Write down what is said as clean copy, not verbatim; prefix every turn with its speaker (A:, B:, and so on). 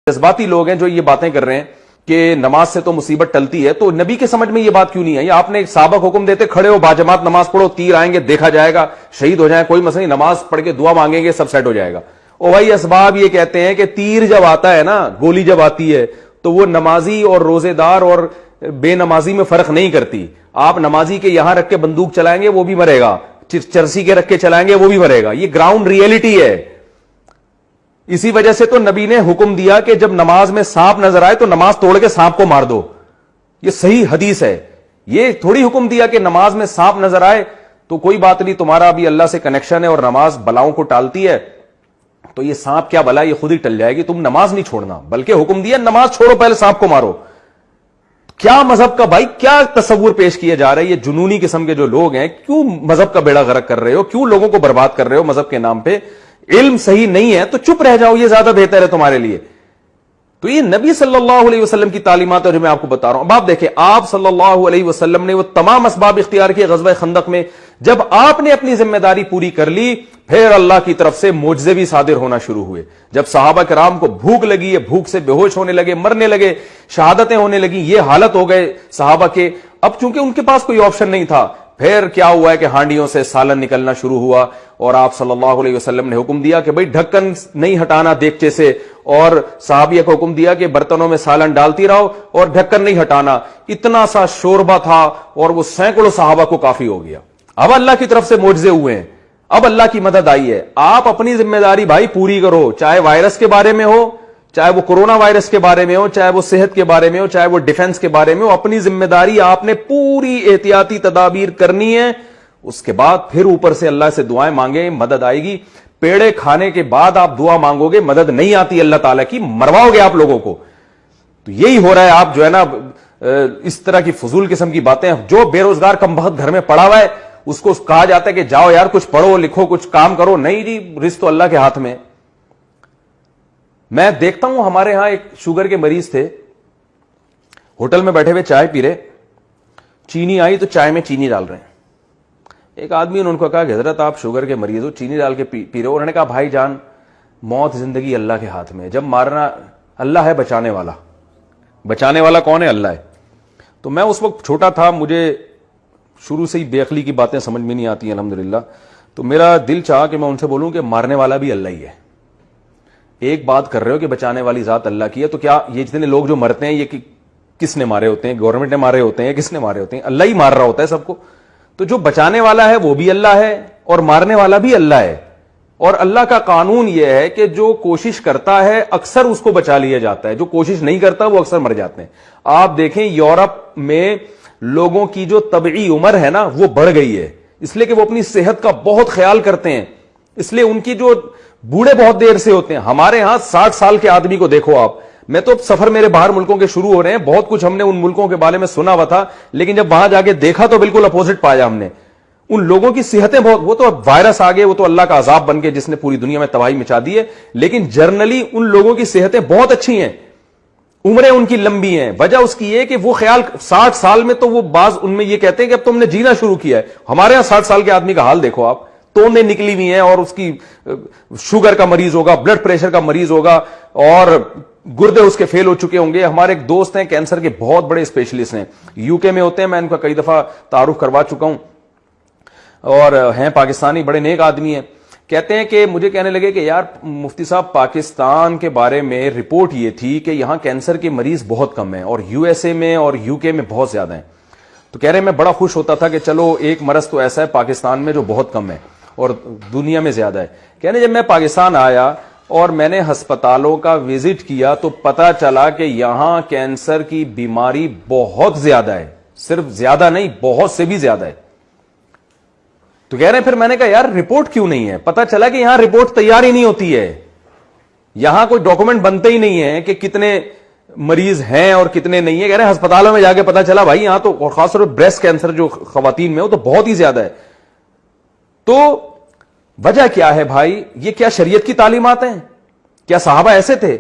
A: جذباتی لوگ ہیں جو یہ باتیں کر رہے ہیں کہ نماز سے تو مصیبت ٹلتی ہے، تو نبی کے سمجھ میں یہ بات کیوں نہیں ہے؟ آپ نے ایک سابق حکم دیتے کھڑے ہو باجماعت نماز پڑھو، تیر آئیں گے دیکھا جائے گا، شہید ہو جائیں کوئی مسئلہ نہیں، نماز پڑھ کے دعا مانگیں گے سب سیٹ ہو جائے گا۔ او بھائی اسباب یہ کہتے ہیں کہ تیر جب آتا ہے نا، گولی جب آتی ہے تو وہ نمازی اور روزے دار اور بے نمازی میں فرق نہیں کرتی۔ آپ نمازی کے یہاں رکھ کے بندوق چلائیں گے وہ بھی مرے گا، چرسی کے رکھ کے چلائیں گے وہ بھی مرے گا، یہ گراؤنڈ ریئلٹی ہے۔ اسی وجہ سے تو نبی نے حکم دیا کہ جب نماز میں سانپ نظر آئے تو نماز توڑ کے سانپ کو مار دو، یہ صحیح حدیث ہے۔ یہ تھوڑی حکم دیا کہ نماز میں سانپ نظر آئے تو کوئی بات نہیں، تمہارا بھی اللہ سے کنیکشن ہے اور نماز بلاؤں کو ٹالتی ہے، تو یہ سانپ کیا بلا، یہ خود ہی ٹل جائے گی، تم نماز نہیں چھوڑنا، بلکہ حکم دیا نماز چھوڑو پہلے سانپ کو مارو۔ کیا مذہب کا بھائی کیا تصور پیش کیا جا رہا ہے؟ یہ جنونی قسم کے جو لوگ ہیں، کیوں مذہب کا بیڑا غرق کر رہے ہو، کیوں لوگوں کو برباد کر رہے ہو مذہب کے نام پہ؟ علم صحیح نہیں ہے تو چپ رہ جاؤ، یہ زیادہ بہتر ہے تمہارے لیے۔ تو یہ نبی صلی اللہ علیہ وسلم کی تعلیمات ہے جو میں آپ کو بتا رہا ہوں۔ اب آپ دیکھیں، آپ صلی اللہ علیہ وسلم نے وہ تمام اسباب اختیار کیے غزوہ خندق میں۔ جب آپ نے اپنی ذمہ داری پوری کر لی، پھر اللہ کی طرف سے معجزے بھی صادر ہونا شروع ہوئے۔ جب صحابہ کرام کو بھوک لگی ہے، بھوک سے بے ہوش ہونے لگے، مرنے لگے، شہادتیں ہونے لگی، یہ حالت ہو گئے صحابہ کے، اب چونکہ ان کے پاس کوئی آپشن نہیں تھا، پھر کیا ہوا ہے کہ ہانڈیوں سے سالن نکلنا شروع ہوا، اور آپ صلی اللہ علیہ وسلم نے حکم دیا کہ بھئی ڈھکن نہیں ہٹانا دیگچے سے، اور صحابیہ کو حکم دیا کہ برتنوں میں سالن ڈالتی رہو اور ڈھکن نہیں ہٹانا۔ اتنا سا شوربہ تھا اور وہ سینکڑوں صحابہ کو کافی ہو گیا۔ اب اللہ کی طرف سے معجزے ہوئے ہیں، اب اللہ کی مدد آئی ہے۔ آپ اپنی ذمہ داری بھائی پوری کرو، چاہے وائرس کے بارے میں ہو، چاہے وہ کورونا وائرس کے بارے میں ہو، چاہے وہ صحت کے بارے میں ہو، چاہے وہ ڈیفنس کے بارے میں ہو، اپنی ذمہ داری آپ نے پوری احتیاطی تدابیر کرنی ہے۔ اس کے بعد پھر اوپر سے اللہ سے دعائیں مانگیں، مدد آئے گی۔ پیڑے کھانے کے بعد آپ دعا مانگو گے، مدد نہیں آتی اللہ تعالیٰ کی، مرواؤ گے آپ لوگوں کو۔ تو یہی ہو رہا ہے، آپ جو ہے نا اس طرح کی فضول قسم کی باتیں، جو بے روزگار کم بخت گھر میں پڑا ہوا ہے اس کو کہا جاتا ہے کہ جاؤ یار کچھ پڑھو لکھو کچھ کام کرو، نہیں جی، رزق تو اللہ کے ہاتھ میں۔ میں دیکھتا ہوں ہمارے ہاں ایک شوگر کے مریض تھے، ہوٹل میں بیٹھے ہوئے چائے پی رہے، چینی آئی تو چائے میں چینی ڈال رہے ہیں۔ ایک آدمی نے ان کو کہا کہ حضرت آپ شوگر کے مریض ہو، چینی ڈال کے پی رہے ہو؟ انہوں نے کہا بھائی جان موت زندگی اللہ کے ہاتھ میں ہے، جب مارنا اللہ ہے، بچانے والا، بچانے والا کون ہے؟ اللہ ہے۔ تو میں اس وقت چھوٹا تھا، مجھے شروع سے ہی بے عقلی کی باتیں سمجھ میں نہیں آتی الحمدللہ، تو میرا دل چاہا کہ میں ان سے بولوں کہ مارنے والا بھی اللہ ہی ہے۔ ایک بات کر رہے ہو کہ بچانے والی ذات اللہ کی ہے، تو کیا یہ جتنے لوگ جو مرتے ہیں یہ کس نے مارے ہوتے ہیں؟ گورنمنٹ نے مارے ہوتے ہیں؟ کس نے مارے ہوتے ہیں؟ اللہ ہی مار رہا ہوتا ہے سب کو۔ تو جو بچانے والا ہے وہ بھی اللہ ہے اور مارنے والا بھی اللہ ہے، اور اللہ کا قانون یہ ہے کہ جو کوشش کرتا ہے اکثر اس کو بچا لیا جاتا ہے، جو کوشش نہیں کرتا وہ اکثر مر جاتے ہیں۔ آپ دیکھیں یورپ میں لوگوں کی جو طبعی عمر ہے نا وہ بڑھ گئی ہے، اس لیے کہ وہ اپنی صحت کا بہت خیال کرتے ہیں، اس لیے ان کی جو بوڑھے بہت دیر سے ہوتے ہیں۔ ہمارے ہاں 60 سال کے آدمی کو دیکھو آپ، میں تو سفر میرے باہر ملکوں کے شروع ہو رہے ہیں، بہت کچھ ہم نے ان ملکوں کے بارے میں سنا ہوا تھا، لیکن جب وہاں جا کے دیکھا تو بالکل اپوزٹ پایا ہم نے۔ ان لوگوں کی صحتیں بہت، وہ تو وائرس آ گئے، وہ تو اللہ کا عذاب بن کے جس نے پوری دنیا میں تباہی مچا دی ہے، لیکن جرنلی ان لوگوں کی صحتیں بہت اچھی ہیں، عمریں ان کی لمبی ہیں۔ وجہ اس کی یہ کہ وہ خیال 60 سال میں تو وہ بعض ان میں یہ کہتے ہیں کہ اب تم نے جینا شروع کیا ہے۔ ہمارے ہاں 60 سال کے آدمی کا حال دیکھو آپ، توندیں نکلی ہوئی ہیں، اور اس کی شوگر کا مریض ہوگا، بلڈ پریشر کا مریض ہوگا، اور گردے اس کے فیل ہو چکے ہوں گے۔ ہمارے ایک دوست ہیں کینسر کے بہت بڑے اسپیشلسٹ ہیں، یو کے میں ہوتے ہیں، میں ان کا کئی دفعہ تعارف کروا چکا ہوں، اور ہیں پاکستانی، بڑے نیک آدمی ہیں۔ کہتے ہیں کہ مجھے کہنے لگے کہ یار مفتی صاحب پاکستان کے بارے میں رپورٹ یہ تھی کہ یہاں کینسر کے مریض بہت کم ہیں، اور یو ایس اے میں اور یو کے میں بہت زیادہ ہیں۔ تو کہہ رہے ہیں میں بڑا خوش ہوتا تھا کہ چلو ایک مرض تو ایسا ہے پاکستان میں جو بہت کم ہے اور دنیا میں زیادہ ہے۔ کہنے جب میں پاکستان آیا اور میں نے ہسپتالوں کا وزٹ کیا تو پتا چلا کہ یہاں کینسر کی بیماری بہت زیادہ ہے، صرف زیادہ نہیں بہت سے بھی زیادہ ہے۔ تو کہہ رہے ہیں پھر میں نے کہا یار رپورٹ کیوں نہیں ہے؟ پتا چلا کہ یہاں رپورٹ تیار ہی نہیں ہوتی ہے، یہاں کوئی ڈاکومنٹ بنتے ہی نہیں ہے کہ کتنے مریض ہیں اور کتنے نہیں ہیں۔ کہہ رہے ہیں ہسپتالوں میں جا کے پتا چلا بھائی یہاں تو، اور خاص طور پر بریسٹ کینسر جو خواتین میں ہو تو بہت ہی زیادہ ہے۔ تو وجہ کیا ہے بھائی؟ یہ کیا شریعت کی تعلیمات ہیں؟ کیا صحابہ ایسے تھے؟